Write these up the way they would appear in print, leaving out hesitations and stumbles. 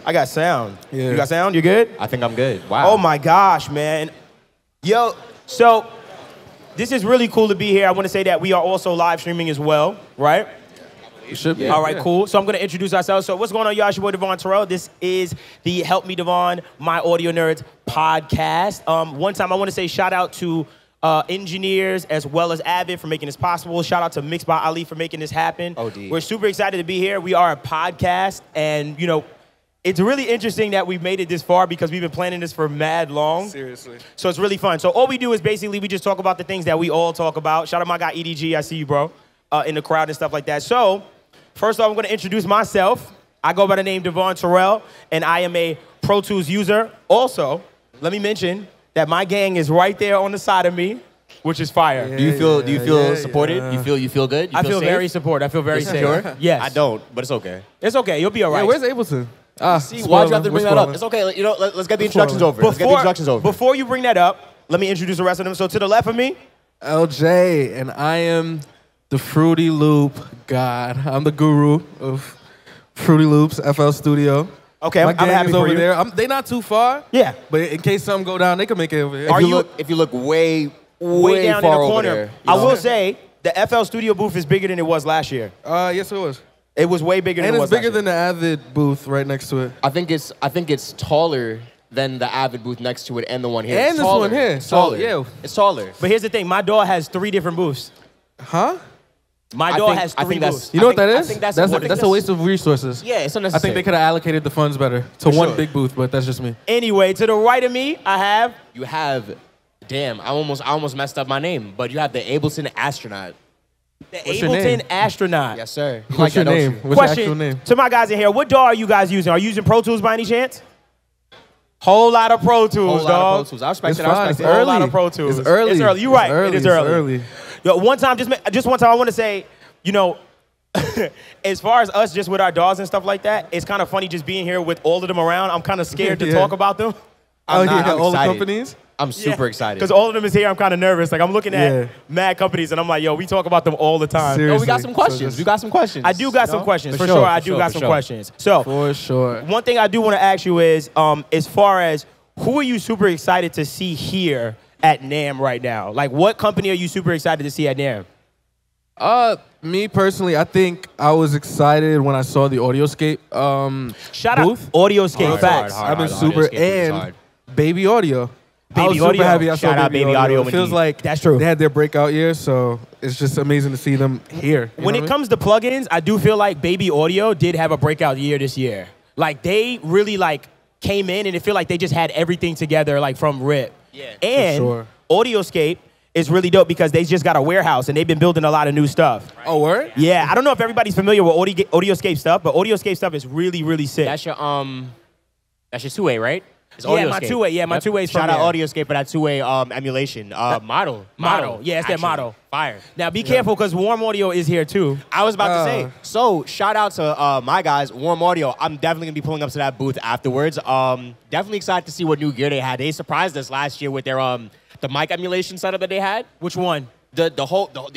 I got sound. Yeah. You got sound? You good? I think I'm good. Wow. Oh my gosh, man. Yo, so this is really cool to be here. I want to say that we are also live streaming as well, right? You should be. Yeah. All right, cool. So I'm going to introduce ourselves. So what's going on, y'all? It's your boy, Devvon Terrell. This is the Help Me Devvon, My Audio Nerds podcast. One time I want to say shout out to ENGINEEARS as well as Avid for making this possible. Shout out to Mixed by Ali for making this happen. OD. We're super excited to be here. We are a podcast, and, you know, it's really interesting that we've made it this far because we've been planning this for mad long. Seriously. So it's really fun. So all we do is basically we just talk about the things that we all talk about. Shout out my guy EDG. I see you, bro, in the crowd and stuff like that. So first off, I'm going to introduce myself. I go by the name Devvon Terrell, and I am a Pro Tools user. Also, let me mention that my gang is right there on the side of me, which is fire. Do you feel supported? Yeah. You feel good? You I feel safe? very supported. I feel very safe. Secure? Yes. I don't, but it's okay. It's okay. You'll be all right. Yeah, where's Ableton? See, why'd you have to bring that up? It's okay. You know, let's get the introductions over. Let's get the introductions over. Before you bring that up, let me introduce the rest of them. So to the left of me, L.J., and I am the Fruity Loop god. I'm the guru of Fruity Loops, FL Studio. okay, My I'm gang happy is for over you. there. They not too far. Yeah. But in case something go down, they can make it over here. If you look way Down far in the over corner. there, I will say the FL Studio booth is bigger than it was last year. Yes, it was. It was way bigger than And it it's was bigger last than the Avid booth right next to it. I think it's taller than the Avid booth next to it and the one here. And It's this taller. one here. It's taller. So, yeah. It's taller. year. But here's the thing. My door has 3 different booths. Huh? My I door think- has I 3 think that's- booths. You know what I that think- is? I think that's that's important. a waste of resources. Yeah, it's I unnecessary. think they could have allocated the funds better to one sure. big booth, but that's just me. Anyway, to the right of me, I have... You have, damn, I almost messed up my name, but you have the Ableton Astronaut. The What's your Ableton name? Astronaut. Yes, sir. You What's your that, don't name? you? What's your actual name? To my guys in here, what DAW are you guys using? Are you using Pro Tools by any chance? Whole lot of Pro Tools, Whole lot of dog. Pro Tools. I respect It's it. I fine. respect It's it. Whole early. lot of Pro Tools. It's early. It's early. You're right. It's It is early. early. It's early. Yo, one time, just one time, I want to say, you know, as far as us just with our DAWs and stuff like that, it's kind of funny just being here with all of them around. I'm kind of scared to Yeah. talk about them. Oh, not- yeah, I'm all the excited. companies? I'm super excited. Because all of them is here, I'm kind of nervous. Like, I'm looking at Yeah. mad companies, and I'm like, yo, we talk about them all the time. Seriously. Oh, we got some questions. So just- we got some questions. I do got you some know? questions. For For sure, sure, I for do sure, got for some sure. questions. So, For sure. one thing I do want to ask you is, as far as who are you super excited to see here at NAMM right now? Like, what company are you super excited to see at NAMM? Me personally, I think I was excited when I saw the Audioscape Shout booth. out Audioscape Hard, Facts. hard, I've been hard. super, Audioscape is and hard. Baby Audio. I Baby was super Audio. happy I saw Shout out Baby Baby Audio. Audio It feels indeed. like That's true. they had their breakout year, so it's just amazing to see them here. You When know it what comes to plugins, I do feel like Baby Audio did have a breakout year this year. Like, they really, like, came in, and it feel like they just had everything together, like, from rip. Yeah, And sure. Audioscape is really dope because they just got a warehouse, and they've been building a lot of new stuff. I mean? Oh, word? Yeah, I don't know if everybody's familiar with Audioscape stuff, but Audioscape stuff is really, really sick. That's your 2-way, right? It's Yeah, my Audioscape. 2-way. Yeah, my 2-way's from Shout out there. Audioscape for that 2-way emulation. Model. Yeah, it's their actually. model. Fire. Now, be careful because Warm Audio is here, too. I was about to say. So, shout out to my guys, Warm Audio. I'm definitely going to be pulling up to that booth afterwards. Definitely excited to see what new gear they had. They surprised us last year with their the mic emulation setup that they had. Which one? They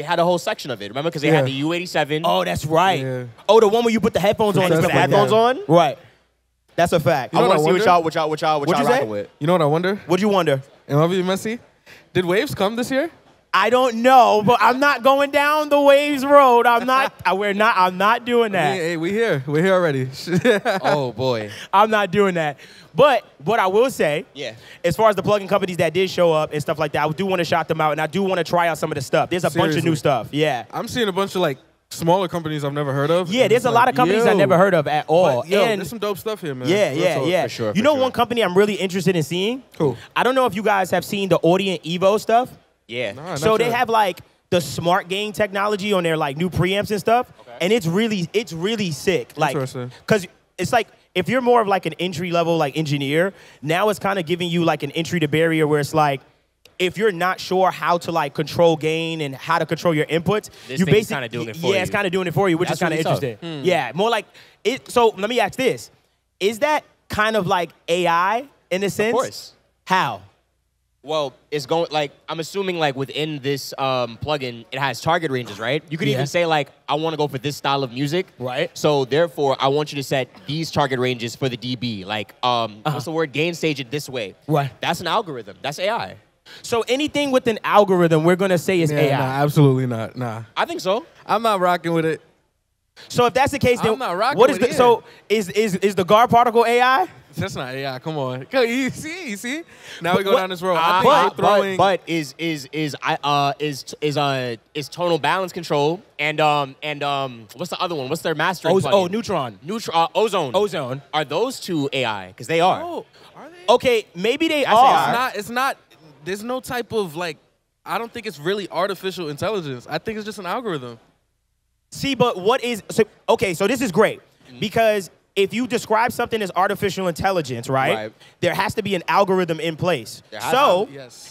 had a whole section of it. Remember? Because they had the U87. Oh, that's right. Yeah. Oh, the one where you put the headphones on. and and put stuff the like headphones that. on. Right. That's a fact. You I know want to what see I what y'all What'd you say? rocking with. You know what I wonder? What'd you wonder? Am I being messy? Did Waves come this year? I don't know, but I'm not going down the Waves road. I'm not. I'm not doing that. Hey, we here. We're here already. Oh, boy. I'm not doing that. But what I will say, Yeah. as far as the plugin companies that did show up and stuff like that, I do want to shout them out, and I do want to try out some of the stuff. There's a bunch of Seriously. new stuff. Yeah. I'm seeing a bunch of like smaller companies I've never heard of. Yeah, and there's it's a lot of companies I yo. never heard of at all. But, yo, and there's some dope stuff here, man. yeah, Real yeah, talk. yeah. For sure, you for know sure. one company I'm really interested in seeing? Cool. I don't know if you guys have seen the Audient Evo stuff. Yeah. Nah, So not they yet. have like the smart gain technology on their like new preamps and stuff, and it's really sick. Like, Interesting. cause it's like if you're more of like an entry level like engineer, now it's kind of giving you like an entry to barrier where it's like, if you're not sure how to like control gain and how to control your inputs, This you thing's basically kinda doing it for yeah, it's you. kind of doing it for you, which That's is kind of really tough. interesting. Yeah, more like it. So let me ask this: is that kind of like AI in a sense? Of course. How? Well, it's going like I'm assuming like within this plugin, it has target ranges, right? You could even say like I want to go for this style of music, right? So therefore, I want you to set these target ranges for the dB. Like what's the word? Gain stage it this way. Right. That's an algorithm. That's AI. So anything with an algorithm, we're gonna say is AI. Nah, absolutely not. Nah, I think so. I'm not rocking with it. So if that's the case, then I'm not rocking what is with the it. so is the guard particle AI? That's not AI. Come on. You see? Now we go down this road. I think But is tonal balance control and what's the other one? What's their mastering plugin? Oh, Neutron. Ozone. Ozone. Are those two AI? Because they are. Oh, are they? Okay, maybe they That's are. AI. It's not. There's no type of like. I don't think it's really artificial intelligence. I think it's just an algorithm. See, but what is okay? So this is great because if you describe something as artificial intelligence, right? There has to be an algorithm in place. So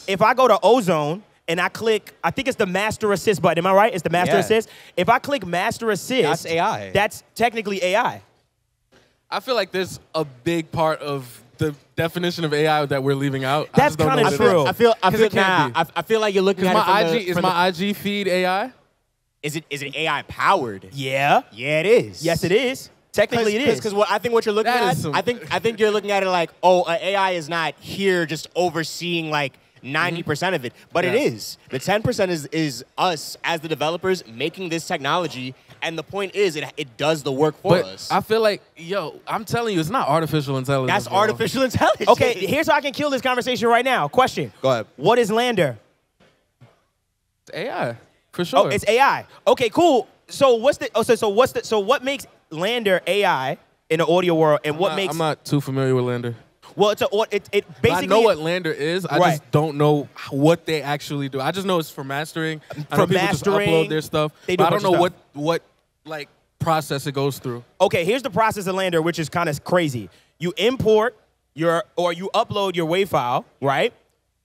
if I go to Ozone and I click, I think it's the master assist button. Am I right? It's the master assist. If I click master assist, that's AI. That's technically AI. I feel like there's a big part of the definition of AI that we're leaving out. That's kind of true. I feel like you're looking at it from my IG feed AI? Is it AI powered? Yeah. Yeah, it is. Yes, it is. Technically, it is. Because what you're looking at, I think you're looking at it like, oh, AI is not here just overseeing like 90% of it, but it is. The 10% is us as the developers making this technology, and the point is it does the work for us. I feel like, I'm telling you, it's not artificial intelligence. That's artificial intelligence. Okay, here's how I can kill this conversation right now. Question. Go ahead. What is Lander? It's AI, for sure. Oh, it's AI. Okay, cool. So what makes Lander AI in the audio world, and I'm not too familiar with Lander. Well, it basically. I know what Lander is. I just don't know what they actually do. I just know it's for mastering. I know people just upload their stuff. But I don't know what like process it goes through. Okay, here's the process of Lander, which is kind of crazy. You import you upload your WAV file, right?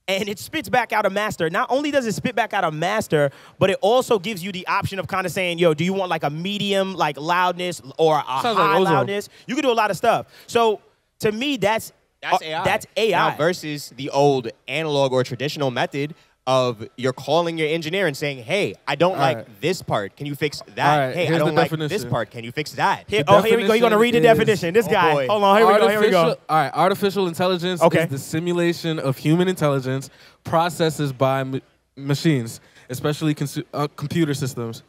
And it spits back out a master. Not only does it spit back out a master, but it also gives you the option of kind of saying, yo, do you want like a medium like loudness or a high loudness? You can do a lot of stuff. So to me, that's AI. That's AI. Now versus the old analog or traditional method of you're calling your engineer and saying, hey, I don't like this part. Can you fix that? Hey, I don't like this part. Can you fix that? Here we go. You're going to read the definition. This guy. Hold on. Here we go. All right. Artificial intelligence is the simulation of human intelligence processes by machines, especially computer systems.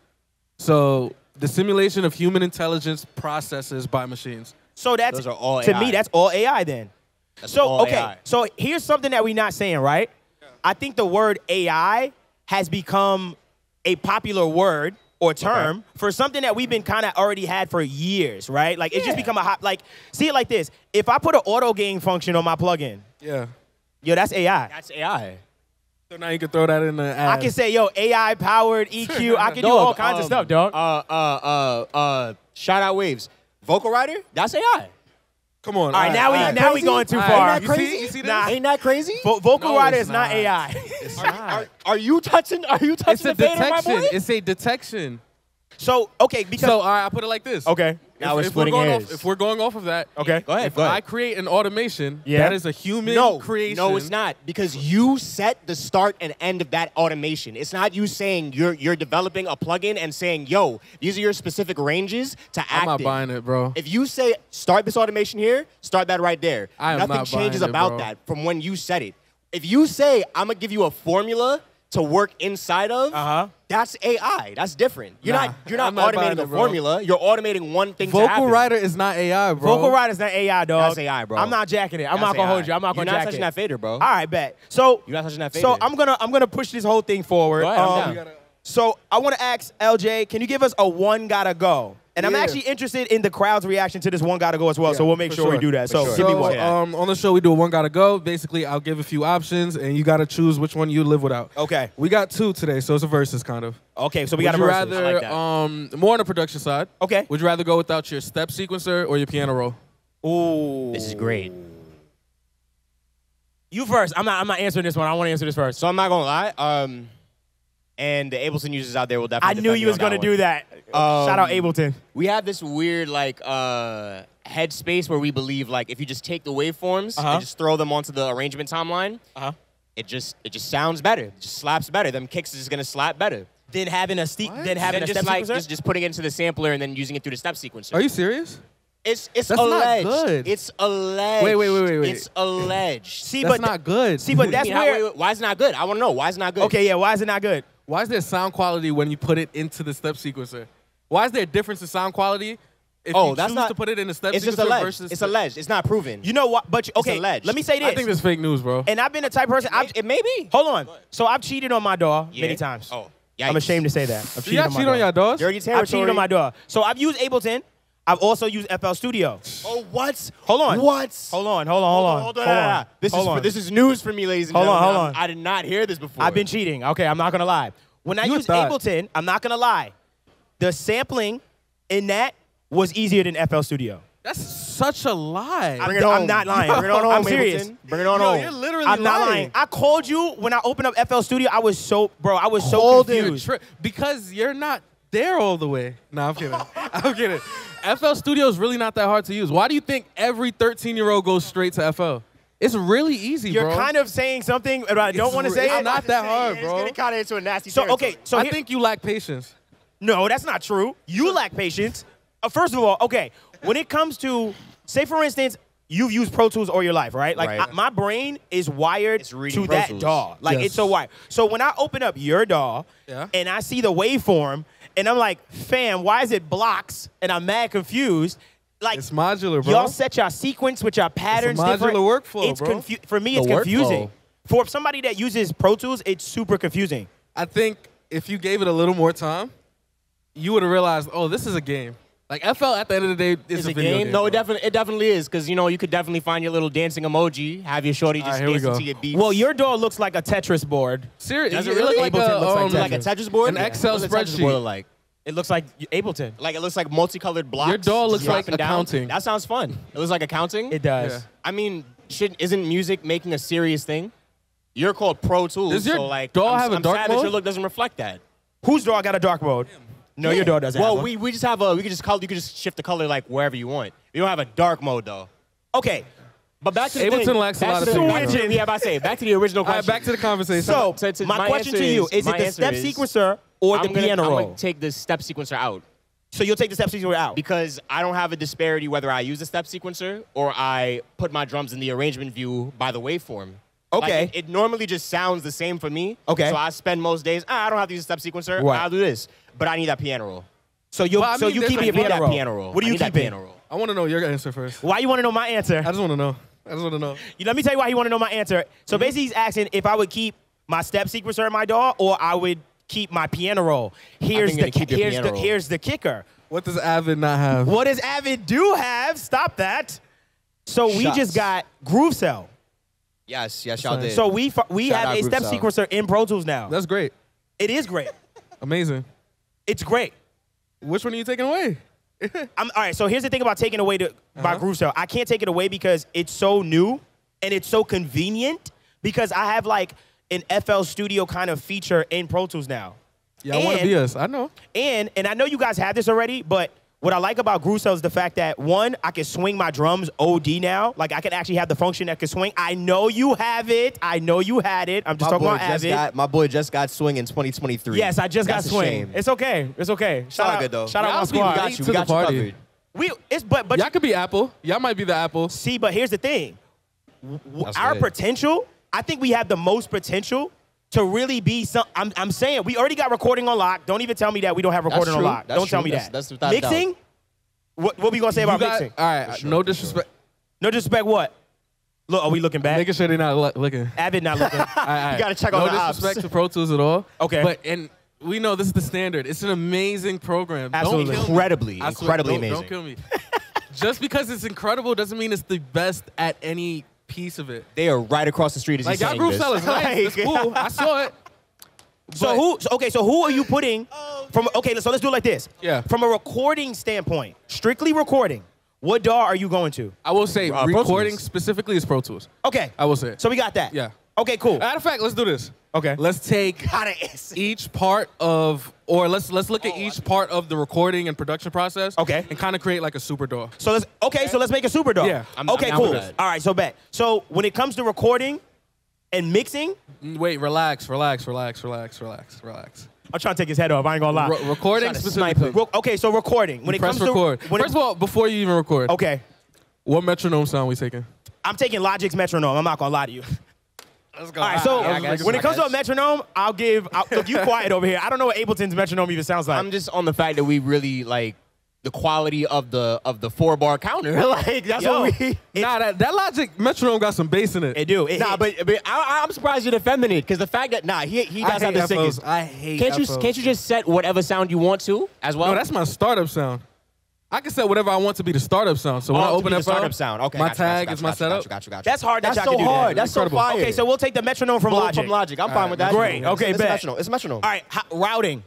So the simulation of human intelligence processes by machines. So that's, those are all to AI. me, that's all AI then. That's all AI. So here's something that we're not saying, right? I think the word AI has become a popular word or term for something that we've been kind of already had for years, right? Like, it's just become a hot, like, see it like this. If I put an auto gain function on my plugin, yo, that's AI. That's AI. So now you can throw that in the ad. I can say, yo, AI-powered EQ. I can do all kinds of stuff, dog. Shout out Waves. Vocal Rider, that's AI. Come on. All right, now we going too far. Ain't that crazy? You see this? Ain't that crazy? Vocal Rider is not AI. It's not. Are you touching It's the a fade on my boy? detection. It's a detection. So, okay, because... So, all right, I'll put it like this. Okay. Now we're splitting hairs. If we're going off of that, okay. Go ahead. If I create an automation, Yeah. that is a human creation. No, it's not. Because you set the start and end of that automation. It's not you saying you're developing a plugin and saying, yo, these are your specific ranges to act I'm not in. buying it, bro. If you say, start this automation here, start that right there. I am Nothing not changes buying it, about bro. that from when you set it. If you say, I'm going to give you a formula to work inside of, that's AI. That's different. You're not I'm not automating buying a it, bro. formula. You're automating one thing to happen. Vocal Rider is not AI, bro. Vocal Rider's not AI, dog. That's AI, bro. I'm not jacking it. I'm not going to hold you. I'm not going to You're jack not touching it. that fader, bro. All right, bet. So You're not touching that fader. So I'm gonna push this whole thing forward. Go ahead, I'm down. So I want to ask L.J., can you give us a one gotta go? And I'm actually interested in the crowd's reaction to this one gotta go as well. So we'll make sure we do that. So give me one. On the show, we do a one gotta go. Basically, I'll give a few options, and you gotta choose which one you live without. Okay. We got two today, so it's a versus kind of. Okay, so we got a Would you versus. rather, I like that. more on the production side. Okay. Would you rather go without your step sequencer or your piano roll? Ooh. This is great. You first. I'm not answering this one. I want to answer this first. So I'm not going to lie. And the Ableton users out there will I definitely knew you was gonna do that. Shout out Ableton. We have this weird like headspace where we believe like if you just take the waveforms and just throw them onto the arrangement timeline, it just sounds better. It just slaps better. Them kicks is gonna slap better. Than having a step sequencer? Just putting it into the sampler and then using it through the step sequencer. Are you serious? It's That's alleged. not good. It's alleged. Wait. It's alleged. See, That's but not good. See, but that's where. Why is it not good? I want to know. Why is it not good? Okay, yeah. Why is it not good? Why is there sound quality when you put it into the step sequencer? Why is there a difference in sound quality if you that's choose not, to put it in the step it's sequencer just alleged. versus... It's alleged. It's not proven. You know what? But okay, alleged. let me say this. I think this is fake news, bro. And I've been the type of person. It may be. Hold on. So I've cheated on my DAW many times. Oh, I'm ashamed to say that. I've cheated on my cheat on your DAWs? Dirty DAW. territory. I've cheated on my DAW. So I've used Ableton. I've also used FL Studio. Oh, what? Hold on. What? Hold on. Hold on. This is news for me, ladies and gentlemen. Hold on. I did not hear this before. I've been cheating. Okay, I'm not gonna lie. When I used Ableton, I'm not gonna lie. The sampling in that was easier than FL Studio. That's such a lie. Bring it home. I'm not lying. Bring it on home, I'm serious. Ableton. Bring it on home. You're literally I'm not lying. I called you when I opened up FL Studio. I was so confused. Because you're not there all the way. No, I'm kidding. I'm kidding. FL Studio is really not that hard to use. Why do you think every 13-year-old goes straight to FL? It's really easy, bro. You're kind of saying something, but I don't want to say it's it. not that hard, bro. It's getting kind of into a nasty So, territory. okay. So I think you lack patience. No, that's not true. You lack patience. First of all, okay, when it comes to, say for instance, you've used Pro Tools all your life, right? Like Right. my brain is wired to Pro that Tools. DAW. Like Yes. it's so wired. So when I open up your DAW Yeah. and I see the waveform and I'm like, fam, why is it blocks? And I'm mad confused. Like It's modular, bro. y'all set your sequence with your patterns modular different. workflow, It's bro. For me, it's The confusing. workflow. For somebody that uses Pro Tools, it's super confusing. I think if you gave it a little more time, you would have realized, oh, this is a game. Like FL at the end of the day is Is a it video game? game. No, bro. it definitely is, because you could definitely find your little dancing emoji, have your shorty just here we dancing go. to your beats. Well, your DAW looks like a Tetris board. Seriously, Does it really? like Ableton looks a, like like a Tetris board, an Excel What does a Tetris spreadsheet. board look like? It looks like Ableton. Like it looks like multicolored blocks. Your DAW looks just like dropping down. accounting. That sounds fun. It looks like accounting. It does. Yeah. I mean, isn't music making a serious thing? You're called Pro Tools, Does your so like, DAW have a I'm dark sad that mode? your look doesn't reflect that. Whose DAW got a dark mode? No, your DAW doesn't. Well, have one. we just have you could just shift the color like wherever you want. You don't have a dark mode though. Okay. But back to the Ableton thing. lacks a Back lot to of the- things, back to bro. the- Yeah, I say back to the original All right, question. back to the conversation. So, So my question answer to you is my it the answer step is- sequencer or the piano I'm roll? gonna take the step sequencer out So you'll take the step sequencer out. because I don't have a disparity whether I use the step sequencer or I put my drums in the arrangement view by the waveform. Okay. Like, it normally just sounds the same for me. Okay. So I spend most days, I don't have to use a step sequencer. Right. I'll do this. But I need that piano roll. So you Well, I mean, keep there's your a- I need piano that roll. piano roll. What do I you need that keeping? piano roll. I want to know your answer first. Why you want to know my answer? I just want to know. I just want to know. Let me tell you why he want to know my answer. So basically he's asking if I would keep my step sequencer in my DAW or I would keep my piano roll. Here's you're gonna keep your piano roll. Here's the kicker. What does Avid not have? What does Avid do have? Stop that. So we Shucks. just got Groove Cell. Yes, y'all did. So we Shout have out a Groove step Cell. sequencer in Pro Tools now. That's great. It is great. Amazing. It's great. Which one are you taking away? All right, so here's the thing about taking away by Groove Cell. I can't take it away because it's so new and it's so convenient because I have like an FL Studio kind of feature in Pro Tools now. Yeah, I want to And- be us. I know. And I know you guys have this already, but what I like about Groove Cell is the fact that, one, I can swing my drums OD now. Like, I can actually have the function that can swing. I know you have it. I know you had it. I'm just talking about Avid. My boy just got swing in 2023. Yes, I just got That's a swing. shame. It's okay. It's okay. Shout all out, good, though. Shout out my Y'all be squad. late We got to you. the We got you party. covered. But Y'all could be Apple. Y'all might be the Apple. see, but here's the thing. That's Our lit. potential, I think we have the most potential to really be some. I'm saying we already got recording on lock. Don't even tell me that we don't have recording on true. lock. That's Don't tell true. me That's- that. that's without a doubt. Mixing. What we gonna say about You got- mixing? All right, sure, no for disrespect. No disrespect. What? Look, are we looking back? Making sure they're not looking. Avid not looking. All right. You gotta check no on the ops. disrespect to Pro Tools at all. Okay. But and we know this is the standard. It's an amazing program. Absolutely. Don't kill me. Incredibly, I swear, incredibly don't amazing. kill me. Just because it's incredible doesn't mean it's the best at any piece of it. They are right across the street as Like he's y'all saying Groove this. Cell is nice. It's cool. I saw it. So who are you putting from? Okay, so let's do it like this. Yeah. From a recording standpoint, strictly recording, what DAW are you going to? I will say Pro recording Tools. specifically is Pro Tools. Okay. I will say. So we got that. Yeah. Okay, cool. Matter of fact, let's do this. Okay. Let's take each part of, or let's look at each part of the recording and production process. Okay. And kind of create like a super DAW. So let's make a super DAW. Yeah. I'm okay, down cool. for that. All right, so bet. So when it comes to recording, And mixing? Wait, relax. I'm trying to take his head off. I ain't gonna lie. Recording specifically. Okay, so recording. When it comes record. to First of all, before you even record. Okay. What metronome sound we taking? I'm taking Logic's metronome. I'm not gonna lie to you. Let's go. All right, so when it comes to a metronome, look, you quiet over here. I don't know what Ableton's metronome even sounds like. I'm just on the fact that we really like the quality of the 4-bar counter. Like that's what we. That Logic metronome got some bass in it. It do. But I'm surprised you're defending it because the fact that he does have the singers. I hate. Can't you just set whatever sound you want to as well? No, that's my startup sound. I can set whatever I want to be the startup sound. So when I open the FL, startup sound. Okay, my tag is my setup. Gotcha. That's hard. That's so hard. That's so fire. Okay, so we'll take the metronome from Logic. From Logic. I'm fine with that. Great. Okay, bet. It's a metronome. All right, routing.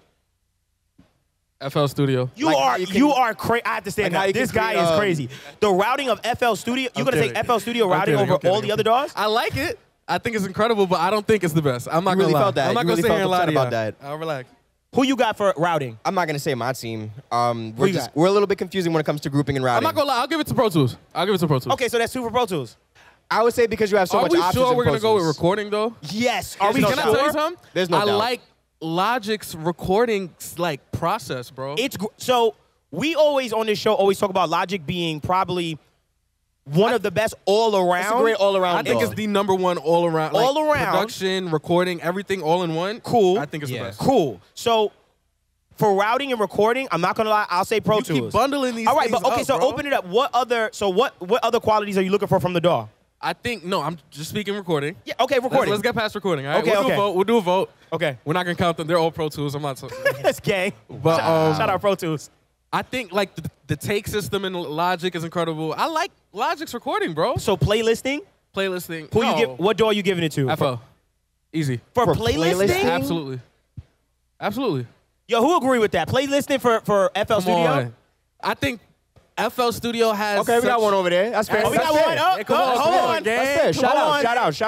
FL Studio. You are crazy. I have to stand up. This guy is crazy. The routing of FL Studio. You're gonna take FL Studio routing over all the other DAWs? I like it. I think it's incredible, but I don't think it's the best. I'm not gonna lie. I'm not gonna sit here and lie to you about that. I'll relax. Who you got for routing? I'm not gonna say my team. We're a little bit confusing when it comes to grouping and routing. I'm not gonna lie. I'll give it to Pro Tools. Okay, so that's 2 for Pro Tools. I would say because you have so much options. Are we sure we're gonna go with recording though? Yes. Are we? Can I tell you something? There's no doubt. I like Logic's recording like process, bro. So we always on this show talk about Logic being probably one of the best all around. It's a great all around. I think it's the #1 all around. All around production, recording, everything all in one. Cool. I think it's the best. Cool. So for routing and recording, I'm not gonna lie. I'll say Pro Tools. You keep bundling these. All right, things but okay. up, So bro. open it up. What other qualities are you looking for from the DAW? I think I'm just speaking recording. Yeah. Okay, recording. Let's get past recording. All right. Okay, We'll do a vote. Okay. We're not gonna count them. They're all Pro Tools. I'm not. That's gang. But shout out Pro Tools. I think like the take system in Logic is incredible. I like Logic's recording, bro. So playlisting. What DAW are you giving it to? FL. Easy. For playlisting? Absolutely. Yo, who agree with that? Playlisting for FL Studio? On. I think FL Studio has. Okay, we got one over there. That's fair. Oh, we got one. Hold on. That's fair. Shout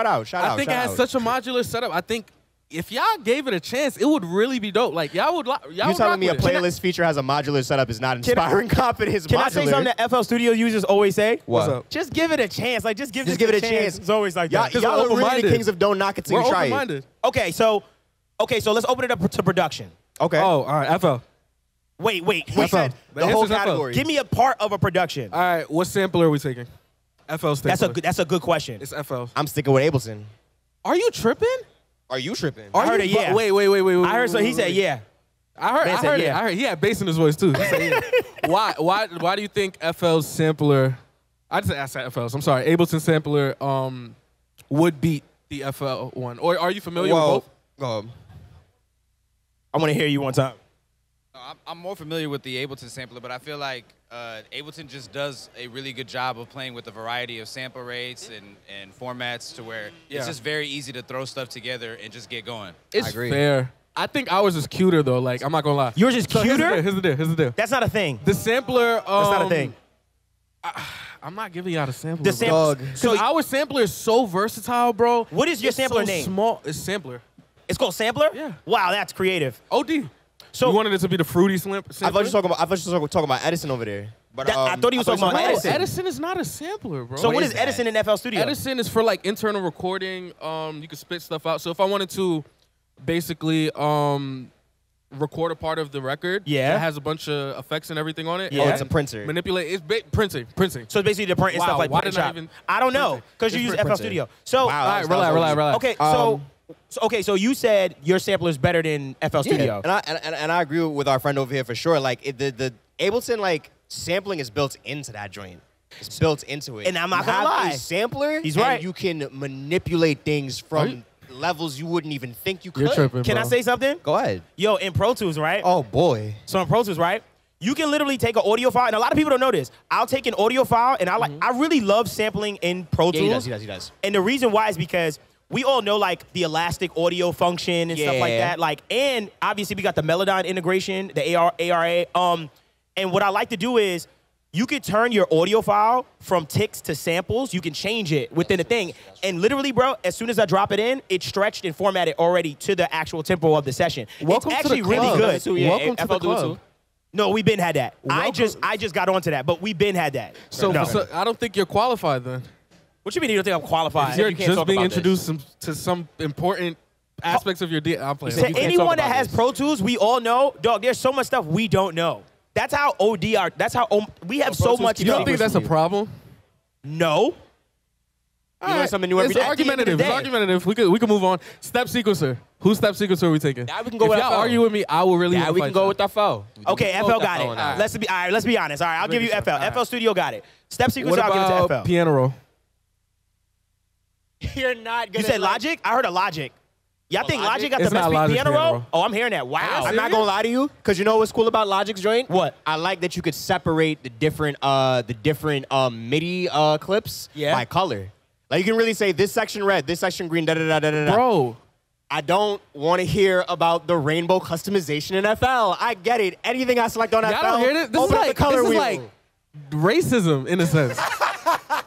out. I think it has such a modular setup. I think if y'all gave it a chance, it would really be dope. Like y'all would. You telling me a playlist feature has a modular setup is not inspiring confidence? Can I say something that FL Studio users always say? What's up? Just give it a chance. Like just give it a chance. It's always like that. Y'all are really the kings of don't knock it till you try it. Okay, so let's open it up to production. Okay. Oh, all right. FL. Wait. We said the whole category. Give me a part of a production. All right. What sampler are we taking? FL sampler. That's a good question. It's FL. I'm sticking with Ableton. Are you tripping? Are you tripping? I heard it. Yeah. Wait. I heard so. He said yeah. I heard it. I heard he had bass in his voice too. He said, yeah. Why do you think FL's sampler? I said FL's. I'm sorry. Ableton sampler would beat the FL one. Or are you familiar with both? Go ahead. I want to hear you one time. I'm more familiar with the Ableton sampler, but I feel like Ableton just does a really good job of playing with a variety of sample rates and formats to where it's just very easy to throw stuff together and just get going. It's fair. I think ours is cuter though. Like I'm not gonna lie. Yours is cuter? Here's the deal. That's not a thing. The sampler. That's not a thing. I'm not giving y'all the sampler. The sampler. So our sampler is so versatile, bro. What is your sampler name? Small. It's sampler. It's called sampler. Yeah. Wow, that's creative. OD. So you wanted it to be the fruity sampler? I thought you were talking about Edison over there. But I thought he was talking about Edison. Edison is not a sampler, bro. So what is Edison in FL Studio? Edison is for like internal recording. You can spit stuff out. So if I wanted to basically record a part of the record that has a bunch of effects and everything on it. Yeah. Oh, it's a printer. Manipulate. It's printing. So it's basically the print and stuff like that. I don't know because you use FL Studio. So all right, relax. Okay, so you said your sampler is better than FL Studio. And I agree with our friend over here for sure. Like the Ableton like sampling is built into that joint. It's built into it. And I'm not gonna lie. A sampler. He's right. And you can manipulate things from levels you wouldn't even think you could. You're tripping, Can I say something? Go ahead. Yo, in Pro Tools, right? Oh boy. So in Pro Tools, right? You can literally take an audio file, and a lot of people don't know this. I'll take an audio file, and I really love sampling in Pro Tools. Yeah, he does. And the reason why is because we all know like the elastic audio function and stuff like that. Like, and obviously we got the Melodyne integration, the ARA. And what I like to do is you could turn your audio file from ticks to samples. You can change it within the thing. And literally, bro, as soon as I drop it in, it's stretched and formatted already to the actual tempo of the session. Welcome it's actually to the club. really good. Welcome to the club. No, we been had that. I just got onto that, but we been had that. So I don't think you're qualified then. What you mean you don't think I'm qualified? You're you can't just talk being about introduced to some important aspects of your I'm playing. To anyone that has Pro Tools, we all know, dog, there's so much stuff we don't know. That's how OD are. That's how we have so much. You don't think that's a problem? No. You learn something new every It's day. argumentative. It's argumentative. We could move on. Step sequencer. Whose step sequencer are we taking? Yeah, we can go if with y'all FL. argue with me, I will really. Yeah, we can go with FL. Okay, FL got it. All right. Let's be honest. All right, I'll give you FL. Right. FL Studio got it. Step sequencer, What I'll give it to about FL. piano roll? You're not gonna. You said Logic? I heard a Logic. Y'all think Logic got the It's best not Logic piano piano roll? roll. Oh, I'm hearing that. Wow. I'm not gonna lie to you, because you know what's cool about Logic's joint? What? I like that you could separate the different MIDI clips by color. Like you can really say this section red, this section green, da da da da da. Bro, I don't want to hear about the rainbow customization in FL. I get it. Anything I select on FL, y'all don't hear this? This is open up the like color wheel. racism in a sense.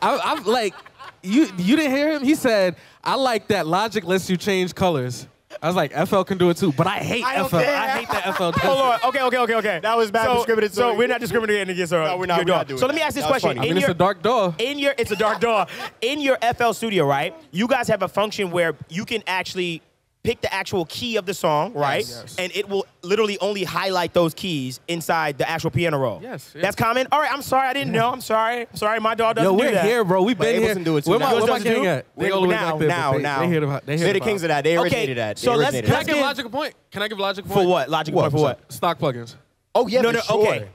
I'm like, you didn't hear him? He said, I like that Logic lets you change colors. I was like, FL can do it too, but I hate FL. I hate that FL does Hold it. on. Okay. That was bad discriminatory. So we're not discriminating against her. No, we're not doing So let me that. ask this That was question. funny. I mean, it's a dark door. It's a dark door. In your FL Studio, right? You guys have a function where you can actually pick the actual key of the song, right? Yes. And it will literally only highlight those keys inside the actual piano roll. Yes. That's common? All right, I'm sorry. I didn't know. I'm sorry. My dog doesn't Yo, do we're that. here, bro. We've been here. Ableton do it too Where now. my Yours gang doesn't at? They do? all the way Now, back there. now, They now. hear about. They're the kings of that. They originated that. so let's- Can I let's give get- Logic a point? Can I give Logic a point? For what? Logic point for what? Stock plugins. Oh yeah, No, for no, sure. okay.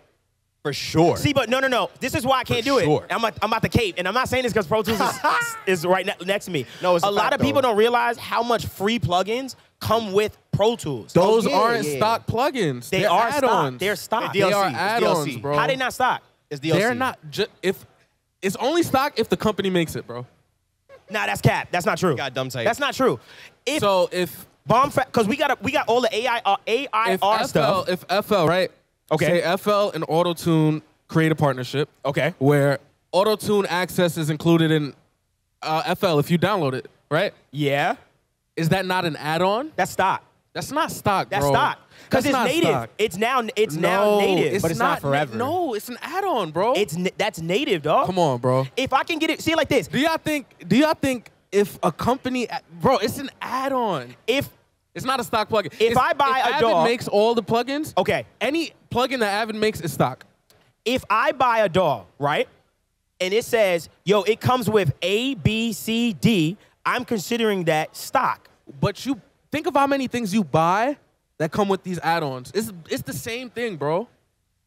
For sure. See, but no. This is why I can't do sure. it. I'm about to cape, and I'm not saying this because Pro Tools is right next to me. No, it's a lot fact, of people though. don't realize how much free plugins come with Pro Tools. Those yeah, aren't yeah. stock plugins. They They're are stock. add-ons. They're stock. They're They are DLC. It's add-ons, DLC. bro. How they not stock? It's DLC. They're not. If it's only stock if the company makes it, bro. Nah, that's cap. That's not true. got dumb type. That's not true. If So if because we got all the AIR stuff. if FL right, Okay. say FL and AutoTune create a partnership. Okay. Where AutoTune access is included in FL if you download it, right? Yeah, Is that not an add-on? that's stock. That's not stock, That's bro. stock. Because That's it's not native. stock. It's now No, native. But it's not forever. No, it's an add-on, bro. That's native, dog. Come on, bro. If I can get it, see it like this. Do y'all think if a company, bro, it's an add-on. If It's not a stock plugin. If I buy if a Avid DAW- makes all the plugins. Okay. Any plugin that Avid makes is stock. if I buy a DAW, right, and it says, yo, it comes with A, B, C, D, I'm considering that stock. But you think of how many things you buy that come with these add-ons. It's the same thing, bro.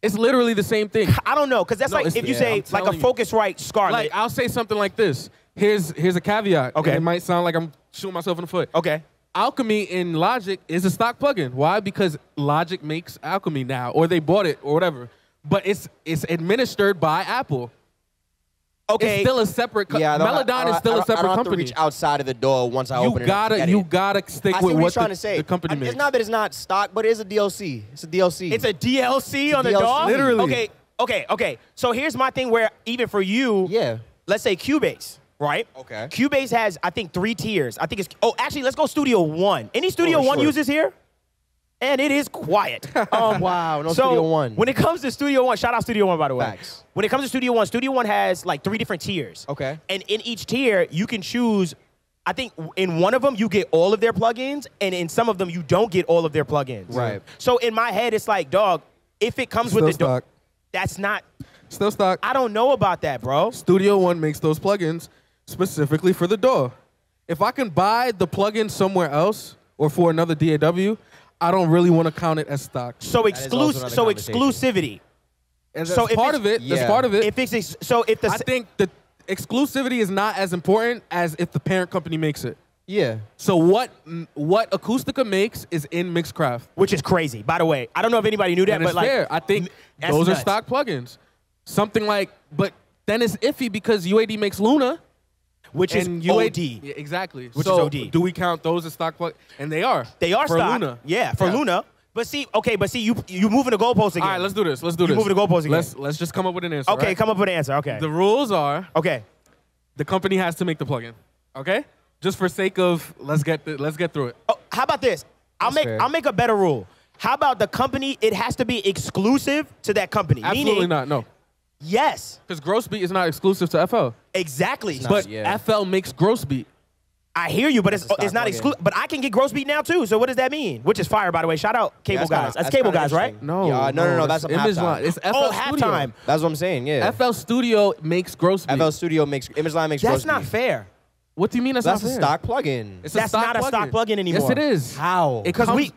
It's literally the same thing. I don't know, because that's No, like it's- if you yeah, say I'm like a telling you. Focusrite Scarlett. Like I'll say something like this. Here's a caveat. Okay. And it might sound like I'm shooting myself in the foot. okay. Alchemy in Logic is a stock plugin. Why? Because Logic makes Alchemy now, or they bought it, or whatever. But it's administered by Apple. Okay. It's still a separate. Melodyne is still a separate I don't have to company. reach outside of the door once I open it. up to get You it. gotta stick I see with what he's what trying to say. the company makes. It's not that it's not stock, but it is a DLC. It's a DLC. It's a DLC on the DLC. DAW? Literally. Okay. So here's my thing where even for you, Yeah. let's say Cubase, right? Okay. Cubase has, I think, 3 tiers. I think it's, actually, let's go Studio One. Any Studio One sure. users here? And it is quiet. Wow, no so Studio One. When it comes to Studio One, shout out Studio One, by the way. Facts. When it comes to Studio One has like 3 different tiers. Okay. And in each tier, you can choose, I think in one of them, you get all of their plugins, and in some of them, you don't get all of their plugins. Right. So in my head, it's like, dog, if it comes Still with the stock. that's not, Still stock. I don't know about that, bro. Studio One makes those plugins specifically for the DAW. If I can buy the plugin somewhere else or for another DAW, I don't really want to count it as stock. So is also another conversation. exclusivity. And So that's if part it's- of it. That's Yeah. part of it. If it's so if the I think the exclusivity is not as important as if the parent company makes it. Yeah. So what Acoustica makes is in Mixcraft. which is crazy, by the way. I don't know if anybody knew that, And but it's like fair. I think that's those nuts. are stock plugins. Something like, but then it's iffy because UAD makes Luna. which is And OD. Yeah, exactly. Which so is OD. do we count those as stock plug? And they are. They are for stock. Luna. Yeah, for Luna. But see, you moving the goalposts again. All right, let's do this. You moving the goalposts again. Let's just come up with an answer. Okay, right? come up with an answer. Okay. The rules are Okay. the company has to make the plugin. Okay? Just for sake of let's get through it. Oh, how about this? I'll fair. make a better rule. How about the company? It has to be exclusive to that company. Absolutely Meaning, not. No. Yes. Because gross beat is not exclusive to FL. Exactly. But FL makes gross beat. I hear you, but it's not exclusive. But I can get gross beat now too. So what does that mean? Which is fire, by the way. Shout out Cable Guys. That's Cable Guys, right? No, no. That's Image Line. It's FL halftime. That's what I'm saying. Yeah. FL Studio makes gross beat. FL Studio makes Image Line makes gross beat. That's not fair. What do you mean that's not fair? That's a stock plugin. That's not a stock plugin anymore. Yes, it is. How? Because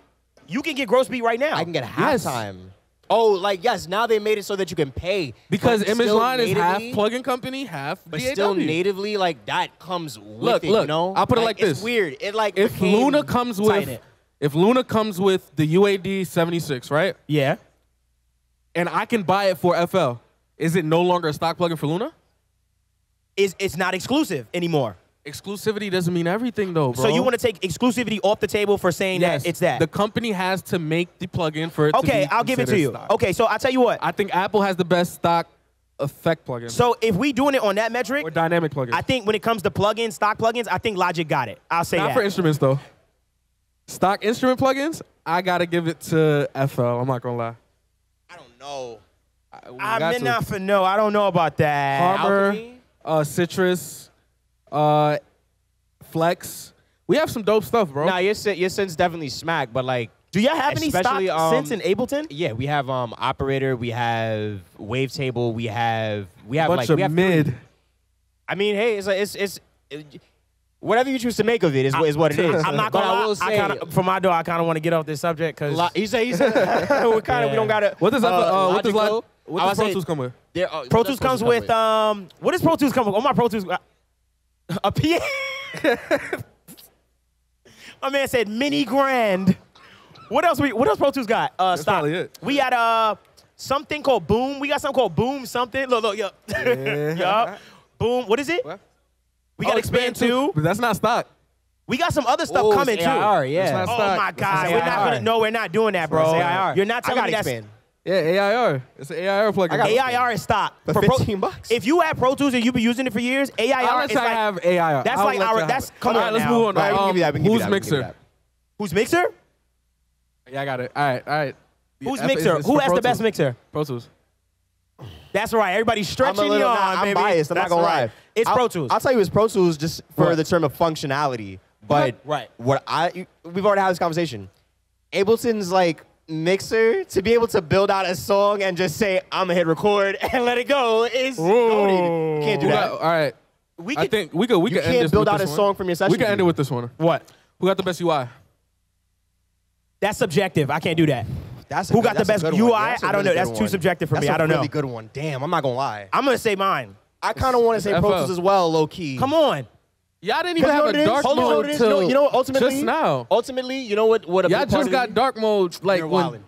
you can get gross beat right now. I can get halftime. Oh, like, yes, now they made it so that you can pay. Because Image Line is half plugin company, half but DAW. still natively, like, that comes with it, you know? I'll put it like this. It's weird. It, like, if Luna comes with the UAD 76, right? Yeah. And I can buy it for FL, is it no longer a stock plugin for Luna? It's not exclusive anymore. Exclusivity doesn't mean everything, though, bro. So you want to take exclusivity off the table for saying that it's that? The company has to make the plugin for it to be Okay, I'll give it to you. stock. Okay, so I'll tell you what. I think Apple has the best stock effect plugin. So if we doing it on that metric, or dynamic plugin. I think when it comes to plugins, stock plugins, I think Logic got it. I'll say Not that. for instruments, though. Stock instrument plugins, I got to give it to FL. I'm not going to lie. I don't know. I don't know about that. Harmer, Citrus, Flex. We have some dope stuff, bro. Nah, your synths definitely smack, but like, do y'all have any stock synths in Ableton? Yeah, we have Operator, we have Wavetable, we have bunch of mid. I mean, hey, it's whatever you choose to make of it is what it is. I'm not gonna lie. For my door, I kind of want to get off this subject because he said we don't gotta. What does Pro Tools come with? Pro Tools comes with what does Pro Tools come with? Oh, my Pro Tools a PA. My man said mini grand. What else Pro Tools got? That's probably it. We had something called Boom. We got something called Boom something. Look, yup. Yup. Boom. What is it? What? We got Expand 2. But that's not stock. We got some other stuff coming too. AIR, yeah. Oh my God. We're not doing that, bro. AIR. You're not telling me that's Expand. Yeah, AIR. It's an AIR plugin. AIR is stock. For $15. If you have Pro Tools and you've been using it for years, AIR is like have AIR. That's like our. That's come on. Let's move on. Right, we can give you that. Who's Mixer? Who's Mixer? Yeah, I got it. All right. Who's Mixer? Who has the best mixer? Pro Tools. That's right. Everybody's stretching you on, I'm baby. biased. I'm not gonna lie. It's Pro Tools. I'll tell you, it's Pro Tools just for the term of functionality. But we've already had this conversation. Ableton's like mixer to be able to build out a song and just say I'm gonna hit record and let it go is goated. Can't do that. All right. I think we could. You can't build out a song from your session. We can end it with this one. What? Who got the best UI? That's subjective. I can't do that. Who got the best UI? I don't know. That's too subjective for me. I don't know. That's a really good one. Damn, I'm not gonna lie. I'm gonna say mine. I kind of want to say Pro Tools as well, low key. Come on. Y'all didn't even have a dark mode till you know, ultimately, just now. Ultimately, you know what a y'all just got dark mode like when.